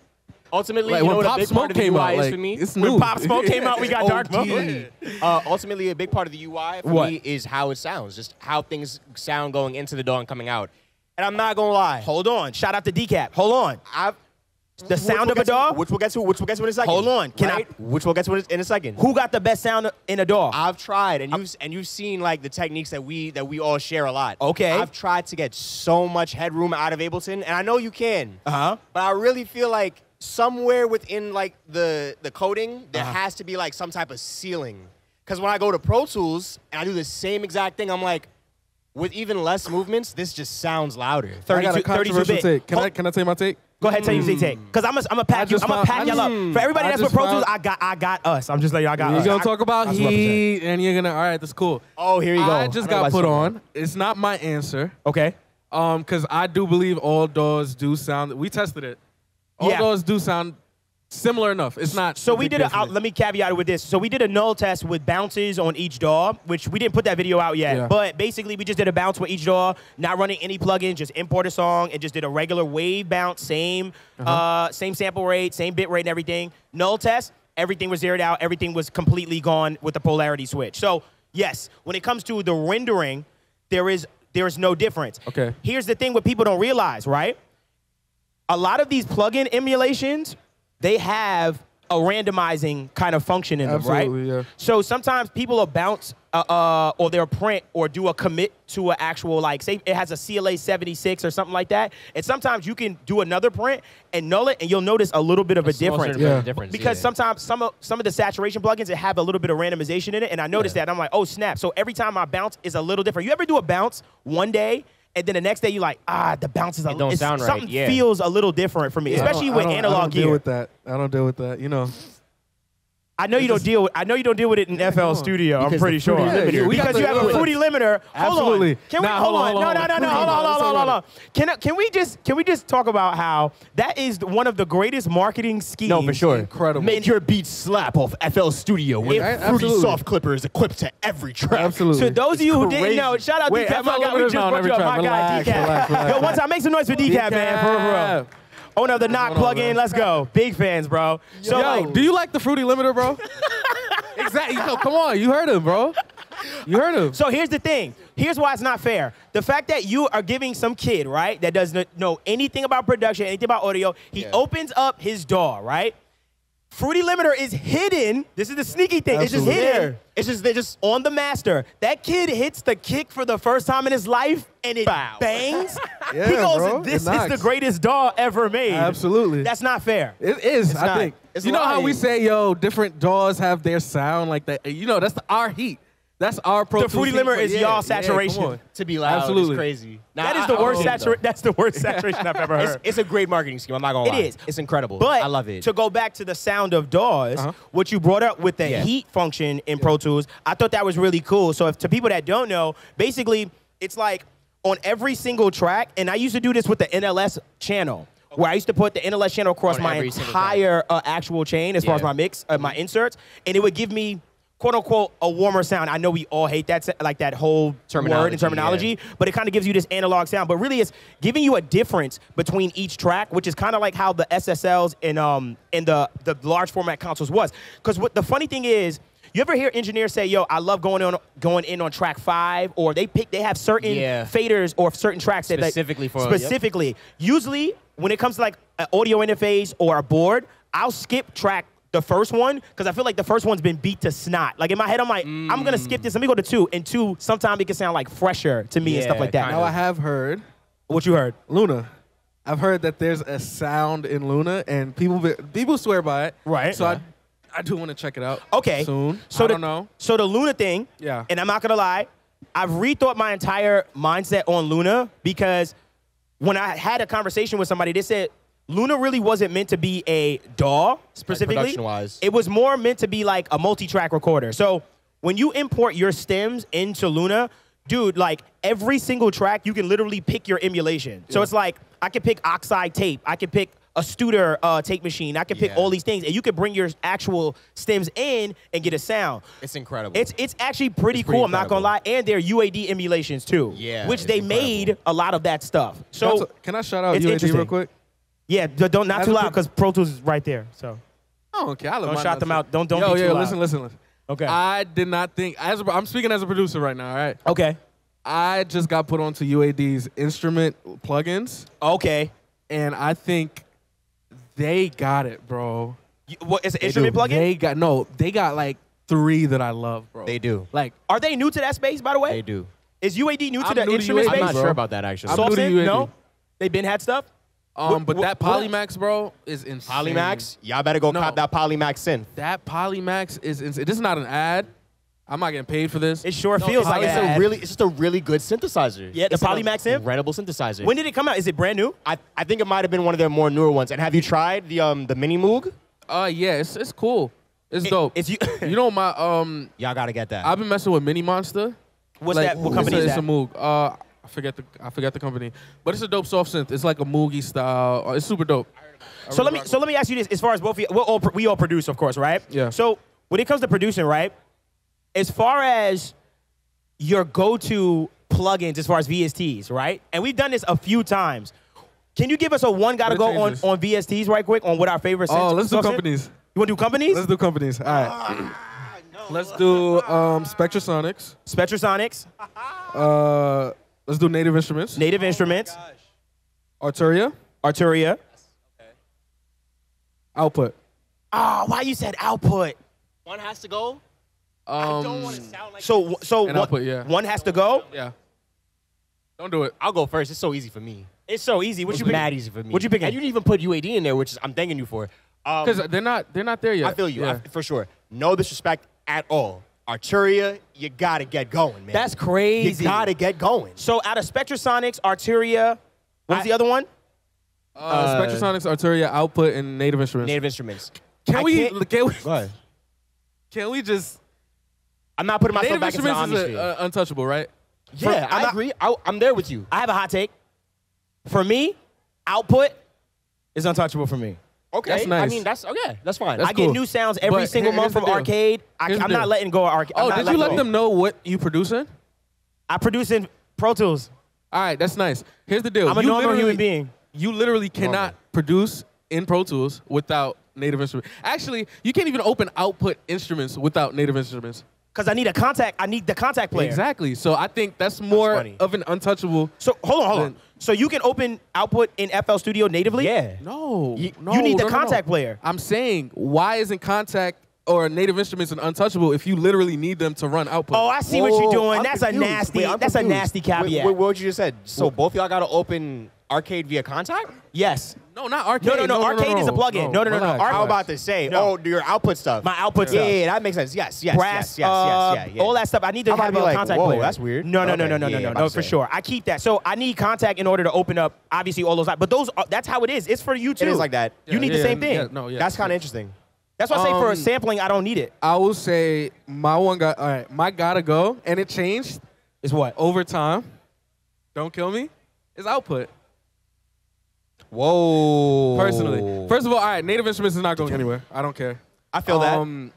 Ultimately, like you know when what Pop a big Smoke part of the came UI out, is like, for me? it's new. When Pop Smoke came out, we got dark mode. Ultimately, a big part of the UI for me is how it sounds, just how things sound going into the DAW and coming out. And I'm not gonna lie. Hold on. Shout out to Decap. Hold on. The sound of a DAW? Which we'll get to in a second. Hold on. Which we'll get to in a second. Who got the best sound in a DAW? I've tried, and you've seen like the techniques that we all share a lot. Okay. I've tried to get so much headroom out of Ableton, and I know you can. But I really feel like somewhere within like the coding, there has to be like some type of ceiling. Because when I go to Pro Tools and I do the same exact thing, I'm like, with even less movements, this just sounds louder. I got a controversial take. Can I tell you my take? Go ahead, tell you your take. Because I'm gonna pack you. I'm gonna pack y'all up. For everybody that's with Pro Tools, I got us. I'm just letting y'all got us. You're gonna talk about heat, and you're gonna. All right, that's cool. Oh, here you go. I just got put on. It's not my answer. Okay. Because I do believe all DAWs do sound. We tested it. All DAWs do sound similar enough. It's not. So we did let me caveat it with this. So we did a null test with bounces on each DAW, which we didn't put that video out yet. Yeah. But basically, we just did a bounce with each DAW, not running any plugins, just import a song and just did a regular wave bounce, same sample rate, same bit rate and everything. Null test, everything was zeroed out. Everything was completely gone with the polarity switch. So yes, when it comes to the rendering, there is no difference. Okay. Here's the thing what people don't realize, right? A lot of these plugin emulations, they have a randomizing kind of function in them, Absolutely, right? yeah. So sometimes people will bounce or they'll print or do a commit to an actual, like, say it has a CLA 76 or something like that. And sometimes you can do another print and null it, and you'll notice a little bit of a difference. Because sometimes some of the saturation plugins, it have a little bit of randomization in it, and I noticed that. I'm like, oh, snap. So every time my bounce is a little different. You ever do a bounce one day, and then the next day you're like, the bounce is a little, something feels a little different for me, especially with analog gear. I don't deal with that. You know. I know you don't deal with it in FL Studio. I'm pretty sure because you have a fruity limiter. Absolutely. Hold on. Hold on. Can we just talk about how that is one of the greatest marketing schemes? No, for sure. Incredible. Make your beat slap off FL Studio with fruity soft clipper is equipped to every track. Absolutely. So those of you who didn't know, shout out Decaf. My guy, we just brought you up. My guy, Decaf. Yo, one time, make some noise for Decaf, man. For real. Oh no, the knock plug-in. Let's go. Big fans, bro. So, yo, do you like the fruity limiter, bro? Exactly. Yo, come on, you heard him, bro. You heard him. So here's the thing. Here's why it's not fair. The fact that you are giving some kid, right, that doesn't know anything about production, anything about audio, he opens up his DAW, right? Fruity limiter is hidden. This is the sneaky thing. Absolutely. It's just hidden. It's just, they're just on the master. That kid hits the kick for the first time in his life, and it bangs. He goes, bro. this is the greatest DAW ever made. Absolutely. That's not fair. It is, I think. You know how we say, yo, different DAWs have their sound like that? You know, that's our heat. That's our Pro The fruity limiter is y'all saturation. To be loud, absolutely. is crazy. Now, That is the worst saturation. That's the worst saturation I've ever heard. It's a great marketing scheme. I'm not gonna lie. It is. It's incredible. But I love it. To go back to the sound of DAWs, what you brought up with the heat function in Pro Tools, I thought that was really cool. So if to people that don't know, basically it's like on every single track, and I used to do this with the NLS channel, where I used to put the NLS channel across my entire actual chain as far as my mix, my inserts, and it would give me, quote unquote, a warmer sound. I know we all hate that, like that whole word and terminology, but it kind of gives you this analog sound. But really, it's giving you a difference between each track, which is kind of like how the SSLs in the large format consoles was. Because what the funny thing is, you ever hear engineers say, "Yo, I love going in on track 5," or they have certain faders or certain tracks that specifically. Usually, when it comes to like an audio interface or a board, I'll skip track the first one, because I feel like the first one's been beat to snot. Like in my head, I'm like, I'm gonna skip this. Let me go to 2. And 2, sometimes it can sound like fresher to me and stuff like that. Now I have heard. What you heard? Luna. I've heard that there's a sound in Luna, and people swear by it. Right. So I do want to check it out. Okay. Soon. So I don't know. So the Luna thing. Yeah. And I'm not gonna lie, I've rethought my entire mindset on Luna, because when I had a conversation with somebody, they said Luna really wasn't meant to be a DAW specifically. Like production-wise. It was more meant to be like a multi-track recorder. So when you import your stems into Luna, dude, like every single track, you can literally pick your emulation. So it's like, I can pick Oxide tape. I can pick a Studer tape machine. I can pick all these things, and you can bring your actual stems in and get a sound. It's incredible. It's actually pretty cool. I'm not gonna lie, and they're UAD emulations too. Yeah, which they made a lot of that stuff. So can I shout out UAD real quick? Yeah, don't not too loud, because Pro Tools is right there. So oh, okay, don't shout them out. Don't be too loud. Listen. Okay. I did not think I'm speaking as a producer right now. All right. Okay. I just got put onto UAD's instrument plugins. Okay. And I think they got it, bro. What is an instrument plugin? They got like 3 that I love, bro. They do. Like, are they new to that space, by the way? They do. Is UAD new to the instrument space? I'm not sure about that, actually. I'm new to UAD. No? They been had stuff? But that Polymax, bro, is insane. Polymax? Y'all better go cop that Polymax synth. That Polymax is insane. This is not an ad. I'm not getting paid for this. It sure feels like an ad. It's just a really good synthesizer. Yeah, the Polymax synth? Incredible synthesizer. When did it come out? Is it brand new? I think it might have been one of their more newer ones. And have you tried the Mini Moog? Yeah, it's cool. It's dope. It's you know my Y'all gotta get that. I've been messing with Mini Monster. What's that? What company is that? It's a Moog. I forget the company, but it's a dope soft synth. It's like a Moogie style. It's super dope. So let me ask you this: as far as both of you, we all produce, of course, right? Yeah. So when it comes to producing, right? As far as your go-to plugins, as far as VSTs, right? And we've done this a few times. Can you give us a one gotta go on VSTs right quick on what our favorite? Let's do companies. You want to do companies? Let's do companies. All right. Let's do Spectrasonics. Spectrasonics. Let's do Native Instruments. Native Instruments. Arturia. Arturia. Output. Oh, why you said output? One has to go. I don't want to sound like so output, yeah. One has to go. Yeah. Don't do it. I'll go first. It's so easy for me. It's so easy. What It's you pick? mad easy for me. What you picking? And you didn't even put UAD in there, which I'm thanking you for. Because they're not there yet. I feel you, Yeah. for sure. No disrespect at all. Arturia, you gotta get going, man. That's crazy. You gotta get going. So out of Spectrasonics, Arteria, what was the other one? Spectrasonics, Arturia, Output, and Native Instruments. Native Instruments. Can we Go ahead. Can we just? I'm not putting myself Native back into the Instruments Omni is sphere. untouchable, right? Yeah, I agree. I'm there with you. I have a hot take. For me, output is untouchable for me. Okay. That's nice. I mean, that's okay. That's fine. That's I get cool. new sounds every But single here's month the from deal. Arcade. Here's the I'm deal. not letting go of Arcade. Oh, did you let them know what you producing? I produce in Pro Tools. All right, that's nice. Here's the deal. I'm a You normal literally- human being. You literally cannot produce in Pro Tools without Native Instruments. Actually, you can't even open Output Instruments without Native Instruments. Because I need a contact. I need the contact player. Exactly. So I think that's more funny. of an untouchable. So hold on. So you can open Output in FL Studio natively? Yeah. No, You no, need the no, no, contact no. player. I'm saying, why isn't Contact or Native Instruments an untouchable if you literally need them to run Output? Oh, I see what you're doing. I'm That's confused. a nasty. Wait, I'm that's a confused. nasty caveat. Wait, what you just said? So both y'all got to open Arcade via Contact? Yes. No, not Arcade. No. Arcade is a plugin. No. Relax, Arcade- How relax. about to say? No. Oh, your output stuff. My output Yeah, stuff. yeah, that makes sense. Yes. Brass, Yeah. all that stuff. I need to I'm about have to be a like, contact whoa, player. that's weird. No, Okay, yeah, I'm about no, to for say. sure. I keep that. So I need contact in order to open up, obviously, all those. But that's how it is. It's for you too. It is like that. You need the same thing. That's kind of interesting. That's why I say for sampling, I don't need it. I will say all right, my gotta go, and it changed Is what? over time. Don't kill me. Is Output. Whoa. Personally. First of all right, Native Instruments is not going anywhere. I don't care. I feel that.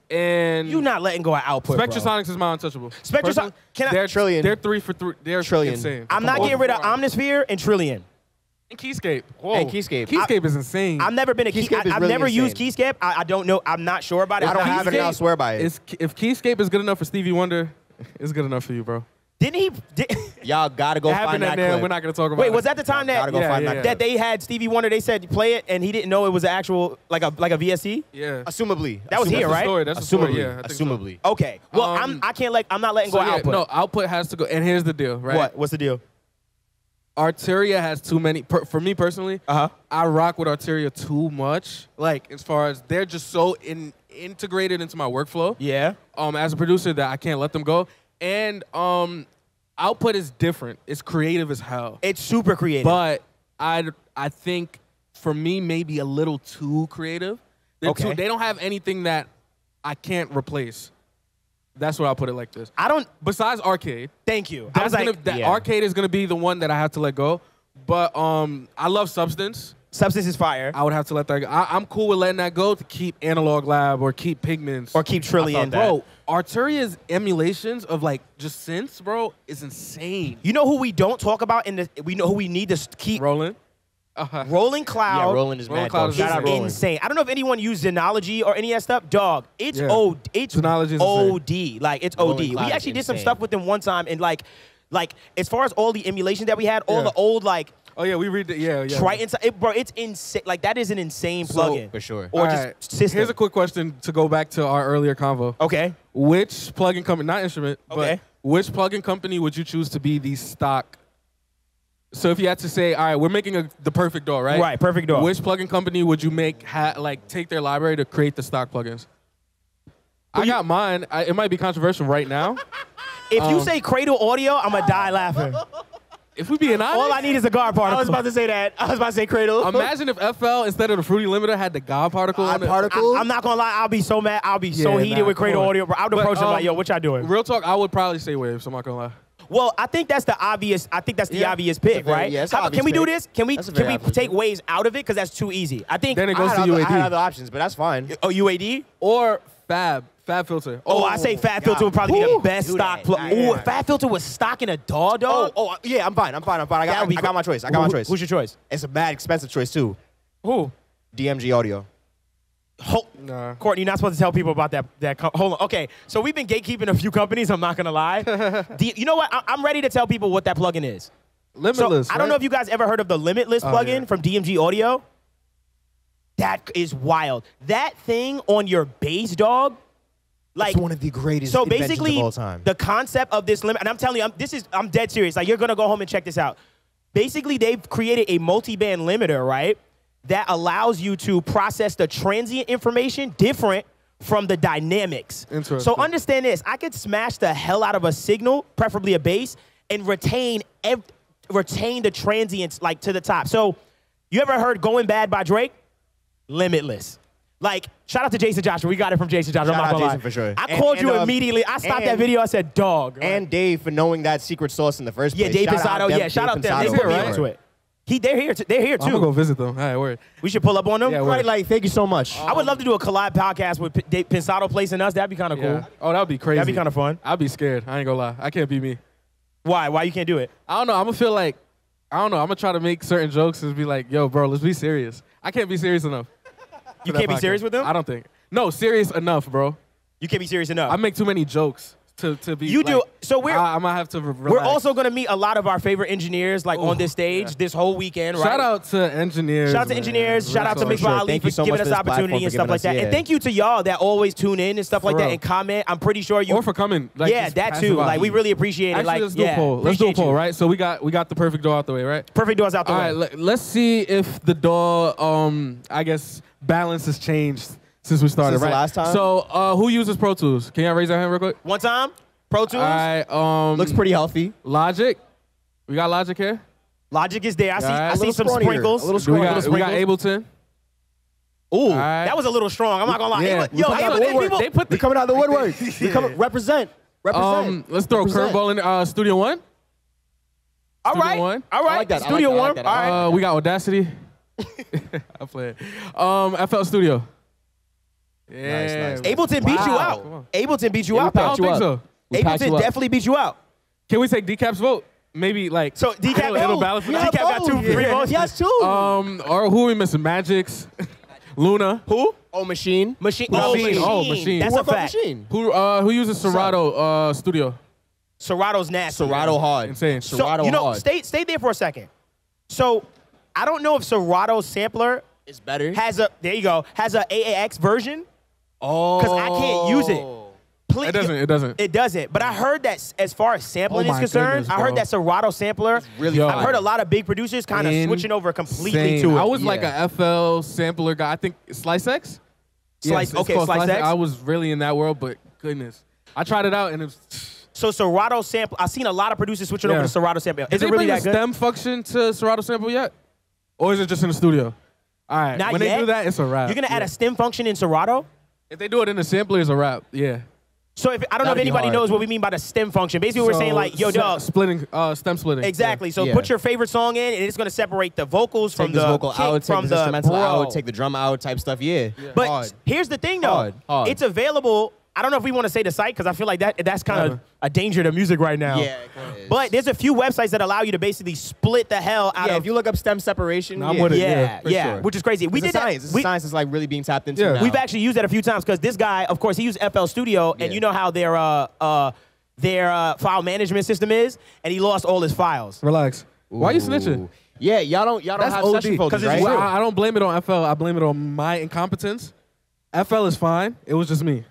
And You not letting go of output, bro. Spectrasonics is my untouchable. Spectrasonics- Personally, can I- they're Trillion. They're 3 for 3. They're Trillion. insane. I'm not getting rid of Omnisphere and Trillion. And Keyscape. Whoa. And Keyscape. Keyscape is insane. I've never been a Keyscape is I've really never used insane. Keyscape. I don't know. I'm not sure about it. I don't have it, and I'll swear by it. If Keyscape is good enough for Stevie Wonder, it's good enough for you, bro. Didn't he? Y'all gotta go It find happened that there. clip. We're not gonna talk about Wait, it. was that the time that Gotta go find that that they had Stevie Wonder? They said play it, and he didn't know it was an actual like a VST. Yeah. Assumably. That was That's here, the right? story. That's the story. Assumably. Yeah. I think so. Assumably. Okay. Well, I'm not letting go So of yeah, output. no, Output has to go. And here's the deal, right? What? What's the deal? Arteria has too many. For me personally, Uh-huh. I rock with Arteria too much. Like as far as they're just so integrated into my workflow. Yeah. As a producer, that I can't let them go. And Output is different. It's creative as hell. It's super creative. But I think for me maybe a little too creative. Okay. They don't have anything that I can't replace. That's why I'll put it like this. I don't. Besides Arcade. Thank you. I was like, Arcade is gonna be the one that I have to let go. But I love Substance. Substance is fire. I would have to let that go. I'm cool with letting that go to keep Analog Lab or keep Pigments. Or keep Trillion. Bro, Arteria's emulations of like just synths, bro, is insane. You know who we don't talk about we know who we need to keep? Rolling. Rolling Cloud. Yeah, Roland is Roland mad. Cloud Dope. is Shout out insane. Roland. Insane. I don't know if anyone used Xenology or any of that stuff. Dog, it's Yeah. It's Xenology is OD. Like it's Roland OD. Cloud We is actually did some insane. stuff with them one time, and like as far as all the emulation that we had, all Yeah. the old like Oh yeah, we read it. Yeah. Triton, bro, it's insane. Like that is an insane plugin For sure. or All just right. system. Here's a quick question to go back to our earlier convo. Okay. Which plugin company, not instrument, Okay. but which plugin company would you choose to be the stock? So if you had to say, all right, we're making the perfect DAW, right? Right, perfect DAW. Which plugin company would you make take their library to create the stock plugins? I got mine. It might be controversial right now. If you say Cradle Audio, I'm gonna die laughing. If we being honest, All I need is a guard particle. I was about to say that. I was about to say Cradle. imagine if FL instead of the Fruity Limiter had the God particle on it. I'm not gonna lie, I'll be so mad. I'll be so Yeah, heated nah, with Cradle come on. Audio. Bro. I would But, approach them like, yo, what y'all doing? Real talk, I would probably say Waves. I'm not gonna lie. Well, I think that's the obvious. I think that's the Yeah. obvious pick, very- right? yeah, it's an Can obvious we do pick. this? Can we That's a very obvious take pick. Waves out of it? Because that's too easy. I think. Then it I goes had to other- I UAD. had other options, but that's fine. Oh, UAD. Or Fab Filter. Oh, I say Fat Filter would probably be the best do stock that. plug. Nah, Ooh, yeah. if Fat Filter was stocking a DAW, dog. Yeah, I'm fine. I That got would be my choice. I got my choice. Who's your choice? It's a mad expensive choice too. Who? DMG Audio. Nah. Courtney, you're not supposed to tell people about that. Hold on. Okay, so we've been gatekeeping a few companies. I'm not gonna lie. You know what? I'm ready to tell people what that plugin is. Limitless. So I don't know if you guys ever heard of the Limitless plugin yeah. from DMG Audio. That is wild. That thing on your bass, dog. Like, it's one of the greatest so inventions basically, of all time. the concept of this limit, and I'm telling you, I'm dead serious. Like, you're gonna go home and check this out. Basically, they've created a multi-band limiter, right, that allows you to process the transient information different from the dynamics. Interesting. So understand this: I could smash the hell out of a signal, preferably a bass, and retain the transients like to the top. So, you ever heard "Going Bad" by Drake? Limitless. Like, shout out to Jason Joshua. We got it from Jason Joshua. I'm not gonna lie. Jason for sure. I called you immediately. I stopped that video. I said, dog. And Dave for knowing that secret sauce in the first place. Yeah, Dave Pensado. Yeah, shout out them. They put me onto it. They're here too. I'm gonna go visit them. All right, word. We should pull up on them. Yeah, Right, like, thank you so much. I would love to do a collab podcast with Dave Pensado placing us. That'd be kind of cool. Yeah. Oh, that would be crazy. That'd be kind of fun. I'd be scared. I ain't gonna lie. I can't be me. Why? Why you can't do it? I don't know. I'm gonna feel like, I don't know. I'm gonna try to make certain jokes and be like, yo, bro, let's be serious. I can't be serious enough. You can't be serious with them? I don't think. No, serious enough, bro. You can't be serious enough. I make too many jokes to be. You do. Like, So I might have to relax. we're also going to meet a lot of our favorite engineers like on this stage this whole weekend, right? Shout out to engineers. Shout out to man. engineers. Shout out to Real Mix talk. by Ali Thank for you so giving much us for this platform, opportunity and for stuff giving like us- that. yeah. And thank you to y'all that always tune in and stuff like that real. and comment. I'm pretty sure you. Or for coming. Like, Yeah, just that passive too. Like, out. we really appreciate it. Actually, Like, let's do a yeah, poll. Let's do a appreciate poll, you. right? So we got the perfect door out the way, right? Perfect doors out the All way. right, let's see if the door, I guess, balance has changed since we started, Since the right? last time? So, who uses Pro Tools? Can y'all raise your hand real quick? One time, Pro Tools. All right, Looks pretty healthy. Logic. We got Logic here. Logic is there. I see. All right. I A see little some scrawnier. sprinkles. A little We got, little we got sprinkles. Ableton. Ooh, right. that was a little strong. I'm not gonna lie. Yeah. Yo, Coming out the hey, woodwork. people. They put We're coming out the woodwork. We come represent. Represent. Let's throw Represent. curveball in Studio One. All Studio right, One. all right. I like that. I Studio like that. I One. like that. All right. We got Audacity. I play it. FL Studio. Yeah. Nice. Ableton beat you Wow. out. Ableton beat you Yeah, we out. I though. don't think so. We patched you Ableton up. definitely beat you out. Can we take Decap's vote? Maybe like So Decap, it'll balance. Yeah, Decap got both. 2 free Yeah. votes. Yes, two. Or who are we missing? Magix, Luna. Who? Oh, machine. Machine. Machine. Oh, Oh, machine. Machine. That's Who a worked on fact. Machine? Who uses Serato Studio? Serato's nasty. Serato hard. Insane. So, Serato you know, hard. stay there for a second. So, I don't know if Serato's sampler It's better. has a AAX version Oh. because I can't use it. Please, It doesn't. It doesn't. But I heard that as far as sampling Oh is my concerned, goodness, I heard bro. that Serato sampler. really Yo. I've heard a lot of big producers kind of switching over completely Insane. to it. I was like Yeah. a FL sampler guy. I think Slice X. Slice- it's okay, called Slice X. I was really in that world, but goodness, I tried it out and it was. So Serato sample, I've seen a lot of producers switching Yeah. over to Serato sample. Did Is they it really bring that a good? stem function to Serato sample yet, or is it just in the studio? All right, Not when yet. they do that, it's a wrap. You're gonna add Yeah. a stem function in Serato? If they do it in the sampler, it's a wrap. Yeah. So I don't know if That'd be anybody hard. knows what we mean by the stem function. Basically, we're saying like, yo, dog. splitting, stem splitting. Exactly. So Yeah. put your favorite song in, and it's gonna separate the vocals Take from this the vocal kick, out, take from this the instrumental bro. out, take the drum out, type stuff. Yeah. But Hard. here's the thing, though. Hard. It's available. I don't know if we want to say the site because I feel like that's kind of Whatever. a danger to music right now. Yeah, it is. But there's a few websites that allow you to basically split the hell out Yeah, of. if you look up stem separation, I'm with it. yeah, for yeah, sure. which is crazy. We It's did a science. that. It's a science that's like really being tapped into Yeah. now. We've actually used that a few times because this guy, of course, he used FL Studio, and Yeah. you know how their file management system is, and he lost all his files. Relax. Why are you Ooh. snitching? Yeah, y'all don't That's have OD. session folders, 'Cause it's right? true. Well, I don't blame it on FL. I blame it on my incompetence. FL is fine. It was just me.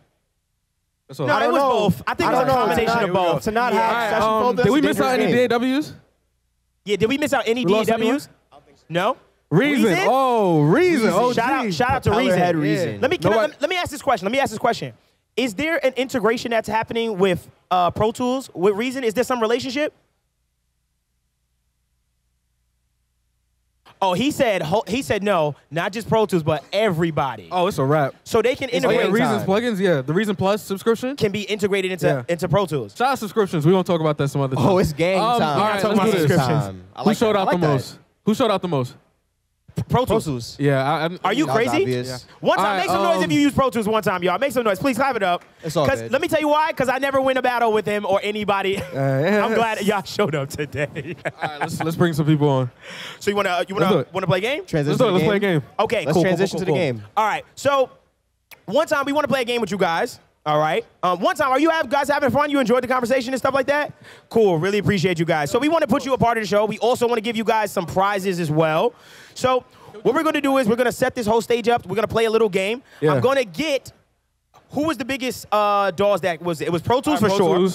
That's all. No, I it don't was know. both. I think I it was a don't know. combination To of not- both. To not Yeah. have All right, session folders. did we miss out any dangerous game. DAWs? Yeah, did we miss out any We lost DAWs? No. Reason. Oh, Reason. Oh, Shout out to Propeller Reason. head Reason. Let me ask this question. Is there an integration that's happening with Pro Tools with Reason? Is there some relationship? Oh, he said no, not just Pro Tools, but everybody. Oh, it's a wrap. So they can Oh, integrate. yeah, Reason's time. plugins. Yeah, the Reason Plus subscription. Can be integrated into Pro Tools. Shout out subscriptions. We won't talk about that some other time. Oh, it's gang time. All right, talking let's about do this. subscriptions. Who showed out the most? Who showed out the most? Pro Pro Tools. Tools. Yeah. Are you That was crazy? obvious. One time, All right, make some noise if you use Pro Tools one time, y'all. Make some noise. Please clap it up. It's all good. Let me tell you why. Because I never win a battle with him or anybody. I'm glad y'all showed up today. All right, let's bring some people on. So you Let's do wanna it. play a game? Transition Let's do it. to the Let's play a game. game. Okay, Let's cool. transition to the game. All right. So one time we want to play a game with you guys. All right. One time, are you guys having fun? You enjoyed the conversation and stuff like that? Cool. Really appreciate you guys. So we want to put you a part of the show. We also want to give you guys some prizes as well. So what we're going to do is we're going to set this whole stage up. We're going to play a little game. Yeah. I'm going to get who was the biggest DAWs that was. It was Pro Tools for sure.